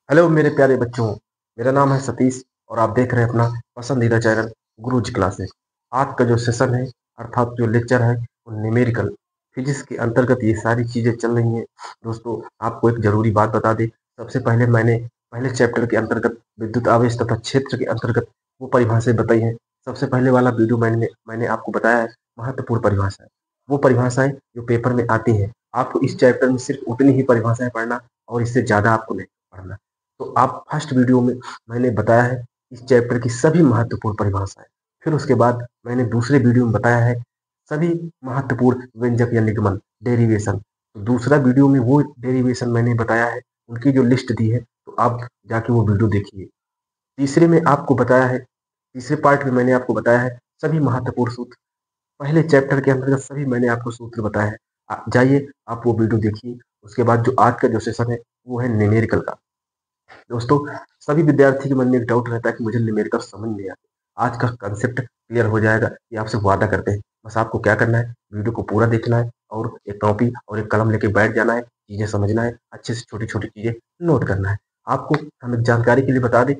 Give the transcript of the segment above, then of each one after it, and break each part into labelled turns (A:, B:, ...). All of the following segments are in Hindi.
A: हेलो मेरे प्यारे बच्चों। मेरा नाम है सतीश और आप देख रहे हैं अपना पसंदीदा चैनल गुरुजी क्लासेस। आज का जो सेशन है अर्थात जो लेक्चर है वो न्यूमेरिकल फिजिक्स के अंतर्गत ये सारी चीजें चल रही हैं। दोस्तों, आपको एक जरूरी बात बता दें। सबसे पहले मैंने पहले चैप्टर के अंतर्गत विद्युत आवेश तथा क्षेत्र के अंतर्गत वो परिभाषाएं बताई हैं। सबसे पहले वाला वीडियो मैंने आपको बताया है महत्वपूर्ण परिभाषाएं। वो परिभाषाएं जो पेपर में आती हैं, आपको इस चैप्टर में सिर्फ उतनी ही परिभाषाएं पढ़ना और इससे ज्यादा आपको नहीं पढ़ना। तो आप फर्स्ट वीडियो में मैंने बताया है इस चैप्टर की सभी महत्वपूर्ण परिभाषाएं। फिर उसके बाद मैंने दूसरे वीडियो में बताया है सभी महत्वपूर्ण व्यंजक या निगमन डेरिवेशन। तो दूसरा वीडियो में वो डेरिवेशन मैंने बताया है, उनकी जो लिस्ट दी है, तो आप जाके वो वीडियो देखिए। तीसरे में आपको बताया है, तीसरे पार्ट में मैंने आपको बताया है सभी महत्वपूर्ण सूत्र। पहले चैप्टर के अंतर्गत सभी मैंने आपको सूत्र बताया है। जाइए आप वो वीडियो देखिए। उसके बाद जो आज का जो सेशन है वो है न्यूमेरिकल का। दोस्तों, सभी विद्यार्थी के मन में एक डाउट रहता है कि मुझे न्यूमेरिकल समझ नहीं आता। आज का कंसेप्ट क्लियर हो जाएगा, ये आपसे वादा करते हैं। बस आपको क्या करना है, वीडियो को पूरा देखना है और एक कॉपी और एक कलम लेके बैठ जाना है, चीजें समझना है, अच्छे से छोटी छोटी चीजें नोट करना है। आपको हम एक जानकारी के लिए बता दें,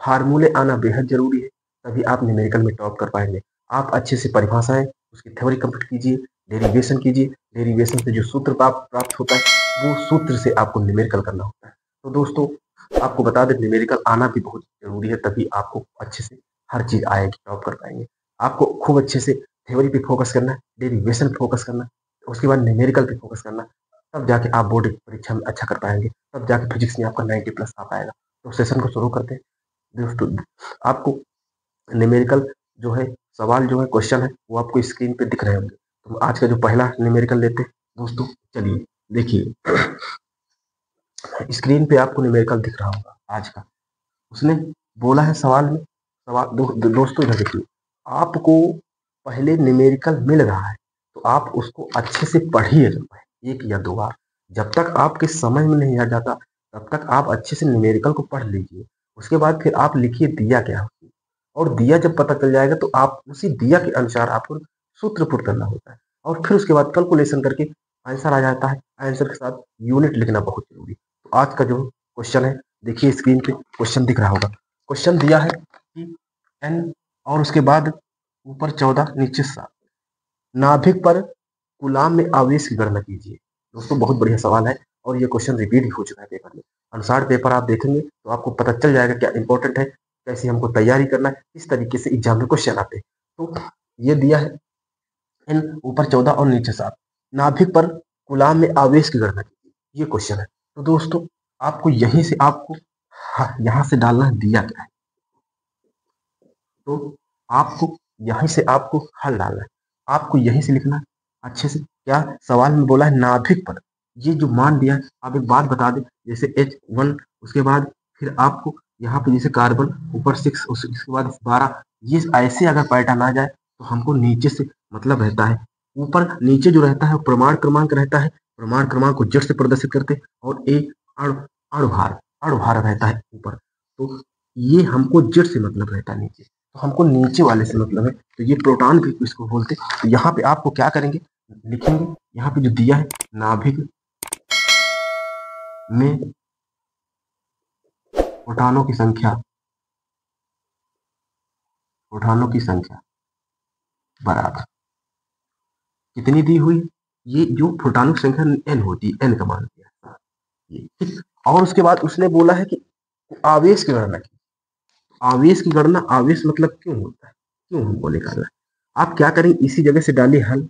A: फार्मूले आना बेहद जरूरी है, तभी आप न्यूमेरिकल में टॉप कर पाएंगे। आप अच्छे से परिभाषाएं उसकी थ्योरी कंप्लीट कीजिए, डेरिवेशन कीजिए। डेरिवेशन से जो सूत्र प्राप्त होता है वो सूत्र से आपको न्यूमेरिकल करना होता है। तो दोस्तों, आपको बता दें न्यूमेरिकल आना भी बहुत जरूरी है, तभी आपको अच्छे से हर चीज आएगी, टॉप कर पाएंगे। आपको खूब अच्छे से थ्योरी पे फोकस करना है, डेरिवेशन पे फोकस करना है, उसके बाद न्यूमेरिकल पे फोकस करना है। तब जाके आप बोर्ड परीक्षा में अच्छा कर पाएंगे, तब जाके फिजिक्स में आपका 90+ आ पाएगा। तो सेशन को शुरू करते हैं। दोस्तों, आपको न्यूमेरिकल जो है सवाल जो है क्वेश्चन है वो आपको स्क्रीन पे दिख रहे होंगे। तो आज का जो पहला न्यूमेरिकल लेते हैं दोस्तों, चलिए देखिए। स्क्रीन पे आपको न्यूमेरिकल दिख रहा होगा आज का। उसने बोला है सवाल में, दोस्तों इधर देखिए। आपको पहले न्यूमेरिकल मिल रहा है तो आप उसको अच्छे से पढ़िए, एक या दो बार। जब तक आपके समझ में नहीं आ जाता तब तक आप अच्छे से न्यूमेरिकल को पढ़ लीजिए। उसके बाद फिर आप लिखिए दिया क्या होती है, और दिया जब पता चल जाएगा तो आप उसी दिया के अनुसार आपको सूत्र पुट करना होता है, और फिर उसके बाद कैलकुलेशन करके आंसर आ जाता है। आंसर के साथ यूनिट लिखना बहुत जरूरी है। तो आज का जो क्वेश्चन है, देखिए स्क्रीन पे क्वेश्चन दिख रहा होगा। क्वेश्चन दिया है कि एन और उसके बाद ऊपर 14 नीचे 7 नाभिक पर कूलाम में आवेश की गणना कीजिए। दोस्तों, बहुत बढ़िया सवाल है और ये क्वेश्चन रिपीट भी हो चुका है पेपर में। अनुसार पेपर आप देखेंगे तो आपको पता चल जाएगा क्या इंपॉर्टेंट है, कैसे हमको तैयारी करना है, इस तरीके से एग्जाम में क्वेश्चन आते हैं। तो ये दिया है एन ऊपर 14 और नीचे 7 नाभिक पर कूलाम में आवेश की गणना कीजिए, ये क्वेश्चन है। तो दोस्तों, आपको यहीं से आपको यहाँ से डालना है दिया क्या है, तो आपको यहीं से आपको हल डालना है, आपको यहीं से लिखना है अच्छे से। क्या सवाल में बोला है नाभिक पर, ये जो मान दिया है, आप एक बात बता दें, जैसे H1 उसके बाद फिर आपको यहाँ पे जैसे कार्बन ऊपर 6 उसके बाद 12, ये ऐसे अगर पैटर्न आ जाए तो हमको नीचे से मतलब रहता है, ऊपर नीचे जो रहता है प्रमाण क्रमांक रहता है, प्रमाण क्रमांक को जेड से प्रदर्शित करते हैं, और ए अणु अणुभार रहता है ऊपर। तो ये हमको जेड से मतलब रहता है नीचे, तो हमको नीचे वाले से मतलब है, तो ये प्रोटॉन भी इसको बोलते हैं। तो यहाँ पे आपको क्या करेंगे, लिखेंगे यहाँ पे जो दिया है नाभिक में प्रोटॉनों की संख्या, प्रोटॉनों की संख्या बराबर कितनी दी हुई, ये जो प्रोटॉनों की संख्या एन होती है, एन का मान दिया है ये, ठीक। और उसके बाद उसने बोला है कि आवेश की गणना की। आवेश की गणना, आवेश मतलब क्यों होता है, क्यों हमको निकालना है। आप क्या करेंगे, इसी जगह से डालिए हल,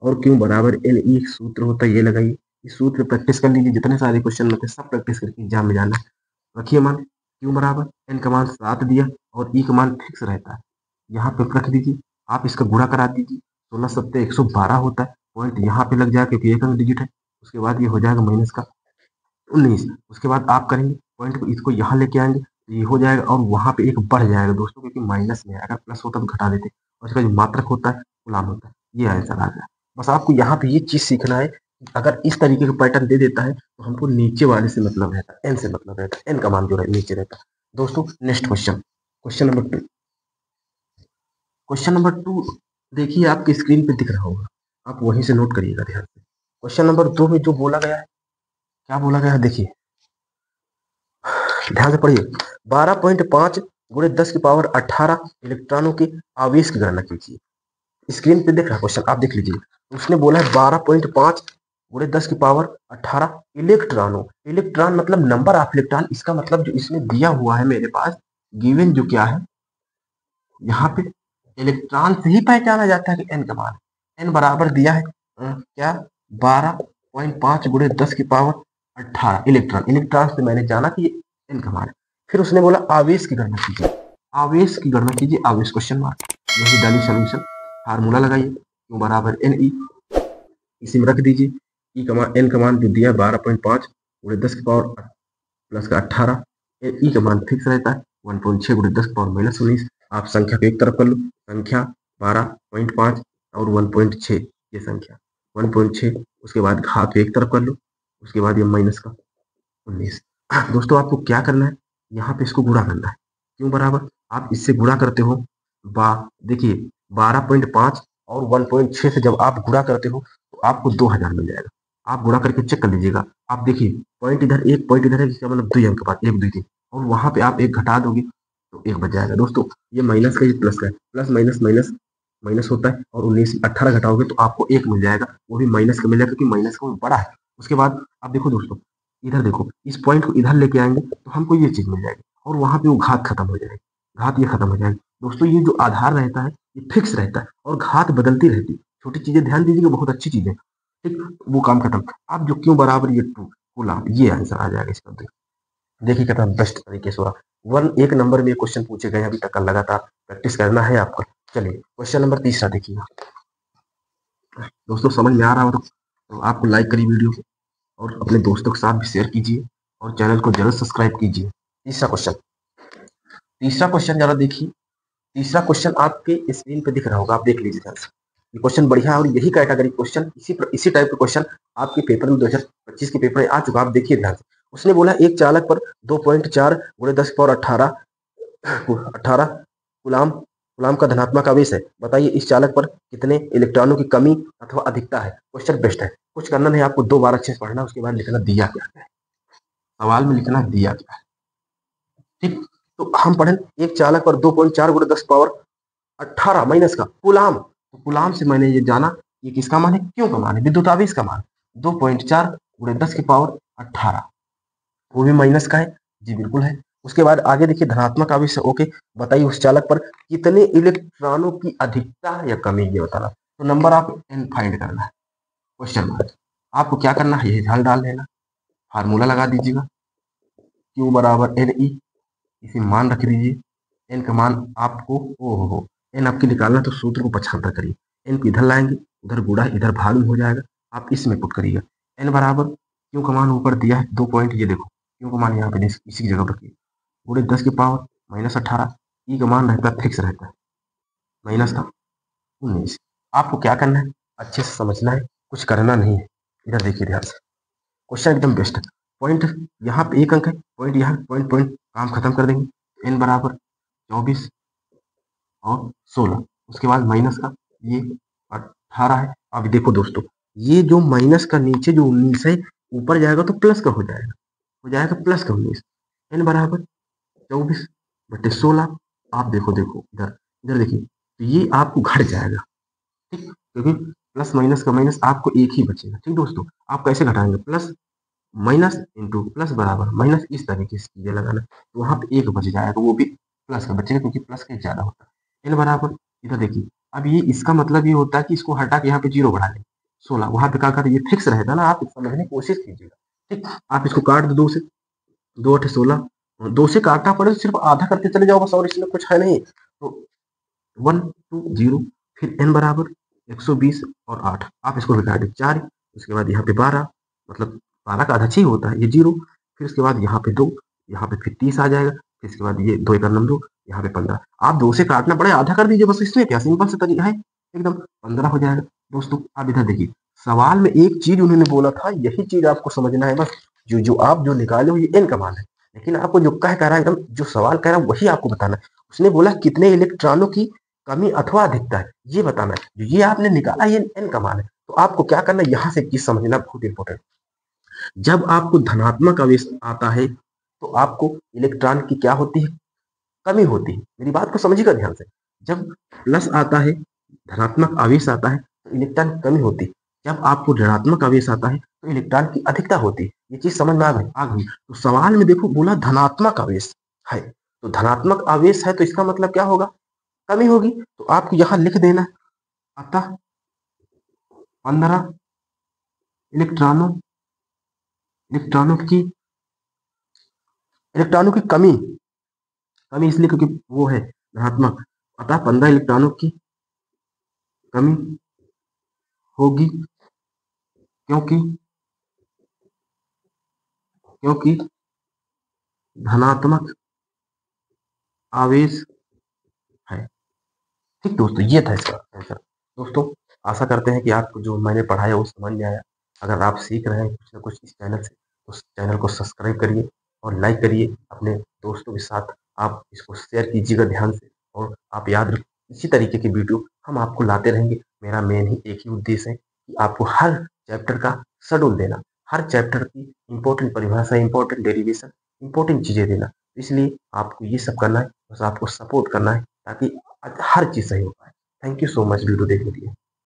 A: और क्यों बराबर एन, एक सूत्र होता है ये लगाइए। इस सूत्र प्रैक्टिस कर लीजिए, जितने सारे क्वेश्चन होते हैं सब प्रैक्टिस करके एग्जाम में जाना है। रखिए मान, क्यों बराबर एन का मान 7 दिया और ई का मान फिक्स रहता है, यहाँ पे रख दीजिए। आप इसका गुणा करा दीजिए, 16 सत्ते 112 होता है, पॉइंट यहाँ पे लग जाएगा क्योंकि एक अंक डिजिट है। उसके बाद ये हो जाएगा माइनस का 19। उसके बाद आप करेंगे पॉइंट को, इसको यहाँ लेके आएंगे तो ये हो जाएगा, और वहां पे एक बढ़ जाएगा दोस्तों, क्योंकि माइनस में है, अगर प्लस होता तो घटा देते। और इसका जो मात्रक होता है गुलाम होता है, ये आंसर आ गया। बस आपको यहाँ पे ये चीज सीखना है, अगर इस तरीके का पैटर्न दे देता है तो हमको नीचे वाले से मतलब रहता है, एन से मतलब रहता है, एन का मान जो नीचे रहता है। दोस्तों, next question, question number 2। Question number 2 देखिए आपकी स्क्रीन पे दिख रहा होगा, आप वहीं से नोट करिएगा ध्यान से। क्वेश्चन नंबर 2 में जो बोला गया है, क्या बोला गया है देखिए। ध्यान से पढ़िए। 12.5 गुणे 10 की पावर 18 इलेक्ट्रॉनों के आवेश की गणना कीजिए। स्क्रीन पे देख रहा क्वेश्चन, आप देख लीजिए। उसने बोला है 12.5 गुणे 10 की पावर 18 इलेक्ट्रॉनों। इलेक्ट्रॉन मतलब नंबर ऑफ इलेक्ट्रॉन, इसका मतलब जो इसमें दिया हुआ है मेरे पास गिवन जो क्या है यहाँ पे इलेक्ट्रॉन से ही पहचाना जाता है कि एन का मान एन बराबर दिया है क्या 12.5 गुणे 10 की पावर 18 इलेक्ट्रॉन। इलेक्ट्रॉन से मैंने जाना कि ये एन का मान है। फिर उसने बोला आवेश की गणना कीजिए। आवेश की गणना कीजिए, आवेश क्वेश्चन मार्क, यही डाली सोल्यूशन, फार्मूला लगाइए, क्यू बराबर एन ई, इसी में रख दीजिए ई का मान, एन का मान जो दिया 12.5 गुणे 10 की पावर प्लस का 18, ई का मान फिक्स रहता है 1.6 गुणे 10 की पावर माइनस 19। आप संख्या को एक तरफ कर लो, संख्या 12.5 और 1.6, ये संख्या 1.6, उसके बाद घात को एक तरफ कर लो, उसके बाद ये माइनस का 19। दोस्तों आपको क्या करना है, यहाँ पे इसको गुणा करना है, क्यों बराबर आप इससे गुणा करते हो देखिए 12.5 और 1.6 से जब आप गुणा करते हो तो आपको 2000 मिल जाएगा। आप गुणा करके चेक कर लीजिएगा। आप देखिए पॉइंट इधर एक पॉइंट इधर है, इसका मतलब 2 अंक के बाद 1 2 3, और वहां पे आप एक घटा दोगे तो 1 बच जाएगा। दोस्तों ये माइनस का, ये प्लस का है, प्लस माइनस माइनस माइनस होता है, और 19 18 घटाओगे तो आपको 1 मिल जाएगा, वो भी माइनस का मिल जाएगा क्योंकि माइनस का बड़ा है। उसके बाद आप देखो दोस्तों, इधर देखो, इस पॉइंट को इधर लेके आएंगे तो हमको ये चीज मिल जाएगी, और वहां पे वो घात खत्म हो जाएगी, घात ये खत्म हो जाएगी। दोस्तों ये जो आधार रहता है ये फिक्स रहता है, और घात बदलती रहती है। छोटी चीजें ध्यान दीजिएगा, बहुत अच्छी चीजें, ठीक, वो काम खत्म। आप जो क्यों बराबर ये 2 गुलाम, ये आंसर आ जाएगा इसका। देखिए कितना बेस्ट तरीके से हुआ। एक नंबर में क्वेश्चन पूछे गए अभी तक का, लगातार प्रैक्टिस करना है आपको। चलिए क्वेश्चन नंबर 3 देखिएगा। दोस्तों समझ में आ रहा हो तो आपको लाइक करिए वीडियो को, और अपने दोस्तों के साथ भी शेयर कीजिए, और चैनल को जरूर सब्सक्राइब कीजिए। तीसरा क्वेश्चन जरा देखिए। तीसरा क्वेश्चन आपके स्क्रीन पे दिख रहा होगा, आप देख लीजिए ध्यान से। ये क्वेश्चन बढ़िया है, और यही कैटेगरी क्वेश्चन, इसी टाइप के क्वेश्चन आपके पेपर में 2025 के पेपर में आ चुका, आप देखिए ध्यान से। उसने बोला एक चालक पर 2.4 गुणे 10 पावर 18 गुलाम गुलाम का धनात्मक आवेश है। बताइए इस चालक पर कितने इलेक्ट्रॉनों की कमी अथवा अधिकता है। क्वेश्चन बेस्ट है, कुछ करना नहीं, आपको 2 बार अच्छे से पढ़ना, उसके बाद लिखना दिया क्या है, सवाल में लिखना दिया क्या है, ठीक। तो हम पढ़े एक चालक पर 2.4 गुणे 10 पावर 18 माइनस का गुलाम, तो गुलाम से मैंने ये जाना ये किसका मान है, क्यों का मान है, विद्युत आवेश का मान। 2.4 गुणे 10 की पावर 18, वो भी माइनस का है, जी बिल्कुल है। उसके बाद आगे देखिए धनात्मक आवेश है, ओके। बताइए उस चालक पर कितने इलेक्ट्रॉनों की अधिकता या कमी, ये बताना। तो नंबर ऑफ एन फाइंड करना है, क्वेश्चन मार्क। आपको क्या करना है, ये ध्यान डाल लेना, फार्मूला लगा दीजिएगा, क्यू बराबर एन ई, इसे मान रख दीजिए। एन का मान आपको हो एन आपकी निकालना, तो सूत्र को पछातर करिए, एन को इधर लाएंगे, उधर गुड़ा इधर भाग में हो जाएगा, आप इसमें पुट करिएगा। एन बराबर क्यू का मान ऊपर दिया है 2 पॉइंट, ये देखो क्यू का मान यहाँ पे इसी की जगह पर रखिए, गुणे 10 की पावर माइनस 18, ई का मान रहता है फिक्स रहता है माइनस का 19। आपको क्या करना है, अच्छे से समझना है, कुछ करना नहीं है। इधर देखिए ध्यान से, क्वेश्चन एकदम बेस्ट है। पॉइंट यहाँ पे 1 अंक है, पॉइंट यहाँ, पॉइंट पॉइंट काम खत्म कर देंगे। एन बराबर 24 और 16, उसके बाद माइनस का ये 18 है। अब देखो दोस्तों, ये जो माइनस का नीचे जो 19 है, ऊपर जाएगा तो प्लस का हो जाएगा प्लस का 19। एन बराबर 24/16। आप देखो इधर इधर देखिए, तो ये आपको घट जाएगा, ठीक, क्योंकि प्लस माइनस का माइनस आपको एक ही बचेगा, ठीक दोस्तों। आप कैसे घटाएंगे, प्लस माइनस इंटू प्लस बराबर माइनस, इस तरीके से चीजें लगाना, तो वहां पे एक बच जाएगा, वो भी प्लस का बचेगा क्योंकि प्लस का एक ज्यादा होता है। एन बराबर इधर देखिए, अब ये इसका मतलब ये होता है कि इसको हटा के यहाँ पे 0 बढ़ा लें, 16 वहां पे क्या कर, ये फिक्स रहता है ना, आप समझने की कोशिश कीजिएगा, ठीक। आप इसको काट दो 2 से, 2 8 16, 2 से काटना पड़े तो सिर्फ आधा करते चले जाओ बस, और इसमें कुछ है नहीं। तो 1 2 0, फिर एन बराबर 120 और 8, आप इसको घटा दें 4, उसके बाद यहाँ पे 12, मतलब 12 का आधा 6 होता है, ये 0, फिर उसके बाद यहाँ पे 2, यहाँ पे फिर 30 आ जाएगा, फिर इसके बाद ये 2 एक नंबर 2, यहाँ पे 15। आप 2 से काटना पड़े आधा कर दीजिए बस, इसमें क्या सिंपल से तरीका है, एकदम 15 हो जाएगा। दोस्तों आप इधर देखिए, सवाल में एक चीज उन्होंने बोला था, यही चीज आपको समझना है बस। जो आप जो निकाले हो ये एन का मान है, लेकिन आपको जो कह रहा है एकदम, जो सवाल कह रहा है वही आपको बताना है। उसने बोला कितने इलेक्ट्रॉनों की कमी अथवा अधिकता है, ये बताना है। ये आपने निकाला ये एन का मान है, तो आपको क्या करना है, यहाँ से चीज समझना बहुत इंपॉर्टेंट। जब आपको धनात्मक आवेश आता है तो आपको इलेक्ट्रॉन की क्या होती है, कमी होती है। मेरी बात को समझिएगा ध्यान से। जब प्लस आता है, धनात्मक आवेश आता है, तो इलेक्ट्रॉन की कमी होती है। जब आपको ऋणात्मक आवेश आता है तो इलेक्ट्रॉन की अधिकता होती है। ये चीज समझ में आ गई। तो सवाल में देखो बोला धनात्मक आवेश है, तो धनात्मक आवेश है तो इसका मतलब क्या होगा, कमी होगी। तो आपको यहां लिख देना, अतः 15 इलेक्ट्रॉनों इलेक्ट्रॉनों की इलेक्ट्रॉनों की कमी, कमी इसलिए क्योंकि वो है धनात्मक, अतः 15 इलेक्ट्रॉनों की कमी होगी, क्योंकि क्योंकि धनात्मक आवेश है। ठीक दोस्तों, ये था इसका आंसर। दोस्तों आशा करते हैं कि आपको जो मैंने पढ़ाया वो समझ में आया। अगर आप सीख रहे हैं कुछ ना कुछ इस चैनल से, तो उस चैनल को सब्सक्राइब करिए और लाइक करिए। अपने दोस्तों के साथ आप इसको शेयर कीजिएगा ध्यान से। और आप याद रखिए, इसी तरीके की वीडियो हम आपको लाते रहेंगे। मेरा मेन ही एक ही उद्देश्य है कि आपको हर चैप्टर का शेड्यूल देना, हर चैप्टर की इंपॉर्टेंट परिभाषा, इंपॉर्टेंट डेरिवेशन, इंपॉर्टेंट चीजें देना। इसलिए आपको ये सब करना है, बस आपको सपोर्ट करना है, ताकि हर चीज सही हो पाए। Thank you so much video देखने के लिए।